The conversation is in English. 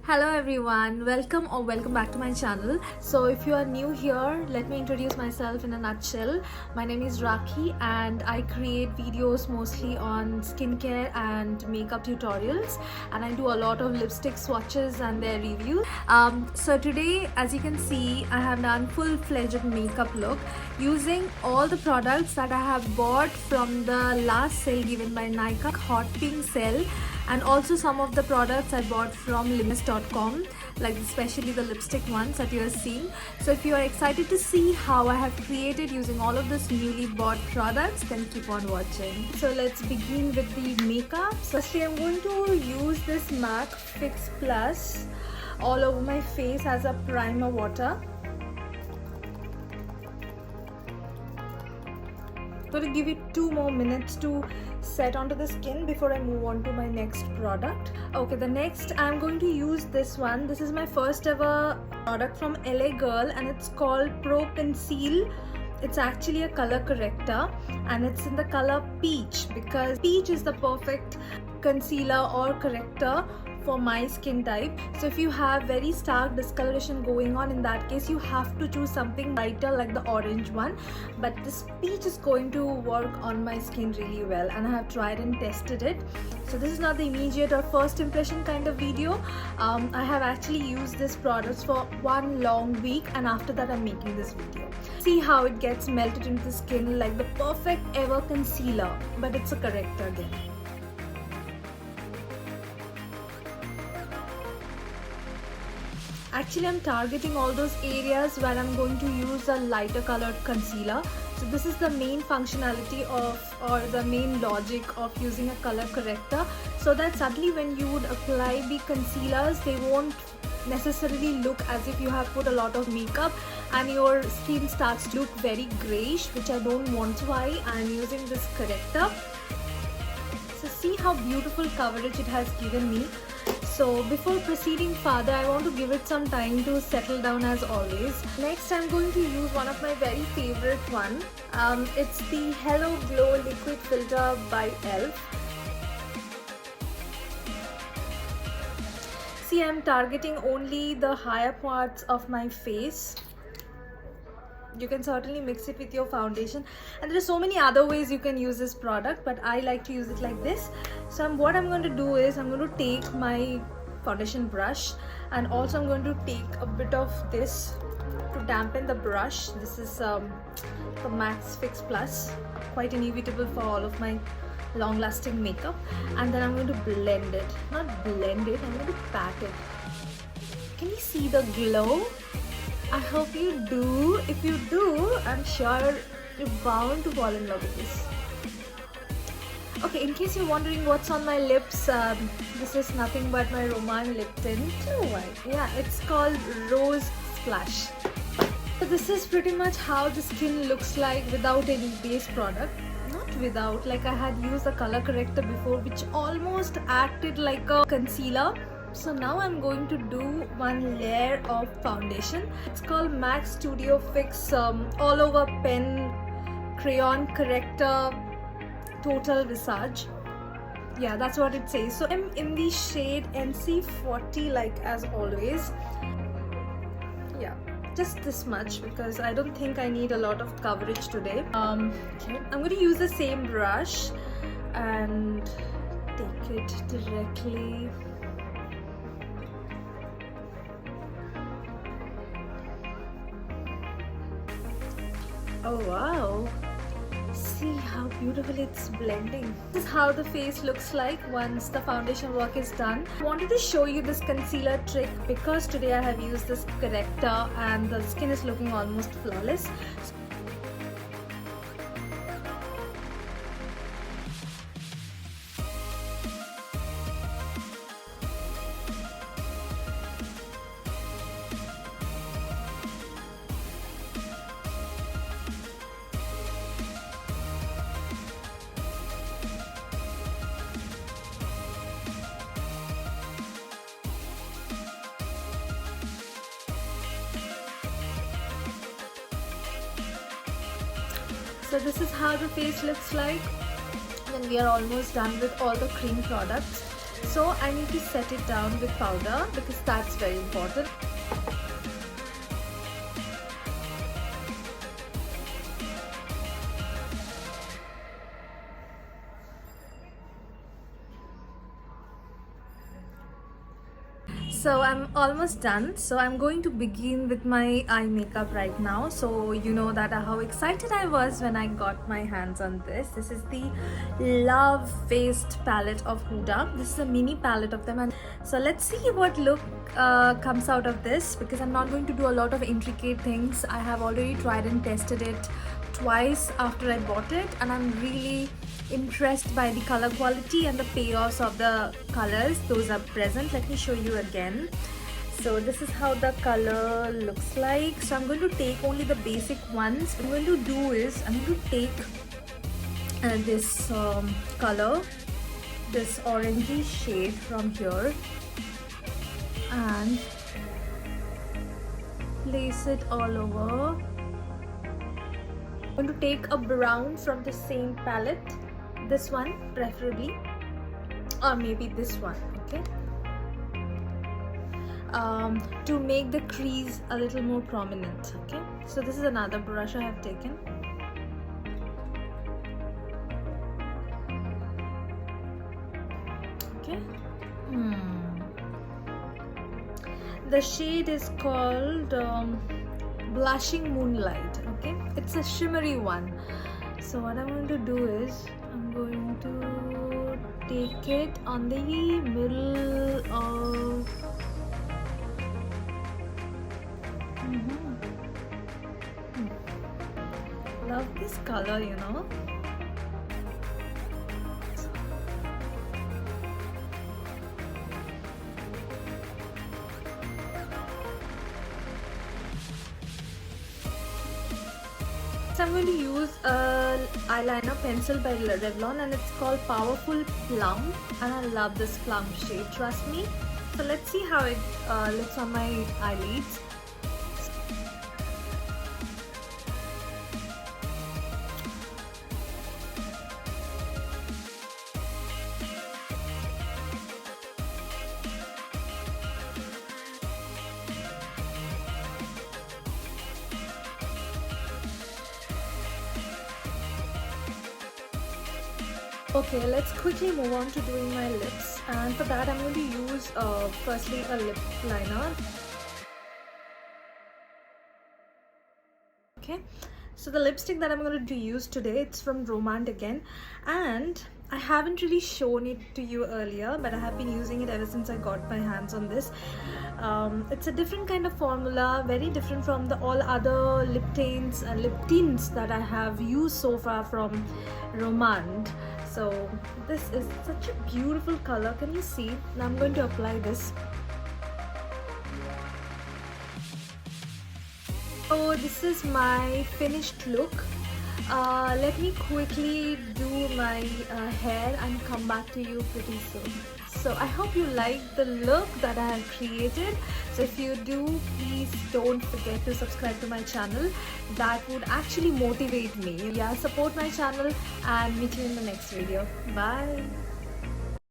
Hello everyone, welcome back to my channel. So if you are new here, let me introduce myself in a nutshell. My name is Rakhi and I create videos mostly on skincare and makeup tutorials, and I do a lot of lipstick swatches and their reviews. So today, as you can see, I have done full-fledged makeup look using all the products that I have bought from the last sale given by Nykaa Hot Pink sale, and also some of the products I bought from limits.com, like especially the lipstick ones that you are seeing. So if you are excited to see how I have created using all of this newly bought products, then keep on watching. So let's begin with the makeup. Firstly, I'm going to use this MAC Fix Plus all over my face as a primer water. I'm going to give it 2 more minutes to set onto the skin before I move on to my next product. Okay, the next I'm going to use this one. This is my first ever product from LA Girl and it's called Pro Conceal. It's actually a color corrector and it's in the color peach, because peach is the perfect concealer or corrector for my skin type. So if you have very stark discoloration going on, in that case you have to choose something lighter like the orange one, but this peach is going to work on my skin really well and I have tried and tested it. So this is not the immediate or first impression kind of video. I have actually used this product for 1 long week and after that I'm making this video. See how it gets melted into the skin like the perfect ever concealer, but it's a corrector again. Actually, I'm targeting all those areas where I'm going to use a lighter colored concealer. So this is the main functionality of, or the main logic of using a color corrector, so that suddenly when you would apply the concealers, they won't necessarily look as if you have put a lot of makeup and your skin starts to look very grayish, which I don't want. Why I'm using this corrector. So see how beautiful coverage it has given me. So before proceeding further, I want to give it some time to settle down as always. Next, I'm going to use one of my very favorite one. It's the Hello Glow Liquid Filter by ELF. See, I'm targeting only the higher parts of my face. You can certainly mix it with your foundation, and there are so many other ways you can use this product, but I like to use it like this. So what I'm going to do is I'm going to take my foundation brush and also I'm going to take a bit of this to dampen the brush. This is the MAC Fix Plus, quite inevitable for all of my long lasting makeup, and then I'm going to blend it. Not blend it, I'm going to pat it. Can you see the glow? I hope you do. If you do, I'm sure you're bound to fall in love with this. Okay, in case you're wondering what's on my lips, this is nothing but my Roman lip tint. Oh, yeah, it's called Rose Splash. So this is pretty much how the skin looks like without any base product. Not without, like I had used a color corrector before which almost acted like a concealer. So now I'm going to do one layer of foundation. It's called MAC Studio Fix All Over Pen Crayon Corrector Total Visage. Yeah, that's what it says. So I'm in the shade NC40 like as always. Yeah, just this much because I don't think I need a lot of coverage today. Okay. I'm going to use the same brush and take it directly. Oh wow, see how beautiful it's blending. This is how the face looks like once the foundation work is done. I wanted to show you this concealer trick because today I have used this corrector and the skin is looking almost flawless. So this is how the face looks like when we are almost done with all the cream products. So I need to set it down with powder because that's very important. So I'm almost done. So I'm going to begin with my eye makeup right now. So you know that how excited I was when I got my hands on this. This is the Love Faced palette of Huda. This is a mini palette of them, and so let's see what look comes out of this, because I'm not going to do a lot of intricate things. I have already tried and tested it twice after I bought it, and I'm really impressed by the color quality and the payoffs of the colors. Those are present. Let me show you again. So this is how the color looks like. So I'm going to take only the basic ones. What I'm going to do is I'm going to take this color, this orangey shade from here, and place it all over. I'm going to take a brown from the same palette, this one preferably, or maybe this one, okay, to make the crease a little more prominent. Okay, so this is another brush I have taken. Okay, the shade is called Blushing Moonlight. Okay, it's a shimmery one. So what I'm going to do is I'm going to take it on the middle of love this color, you know. So I'm going to use a eyeliner pencil by Revlon, and it's called Powerful Plum, and I love this plum shade, trust me. So let's see how it looks on my eyelids. Okay, let's quickly move on to doing my lips, and for that I'm going to use firstly a lip liner. Okay, so the lipstick that I'm going to use today, it's from Romand again, and I haven't really shown it to you earlier, but I have been using it ever since I got my hands on this. It's a different kind of formula, very different from all other lip tints and lip tints that I have used so far from Romand. So this is such a beautiful color. Can you see? Now I'm going to apply this. So this is my finished look. Let me quickly do my hair and come back to you pretty soon. So I hope you like the look that I have created. So if you do, please don't forget to subscribe to my channel. That would actually motivate me. Yeah, support my channel and meet you in the next video. Bye.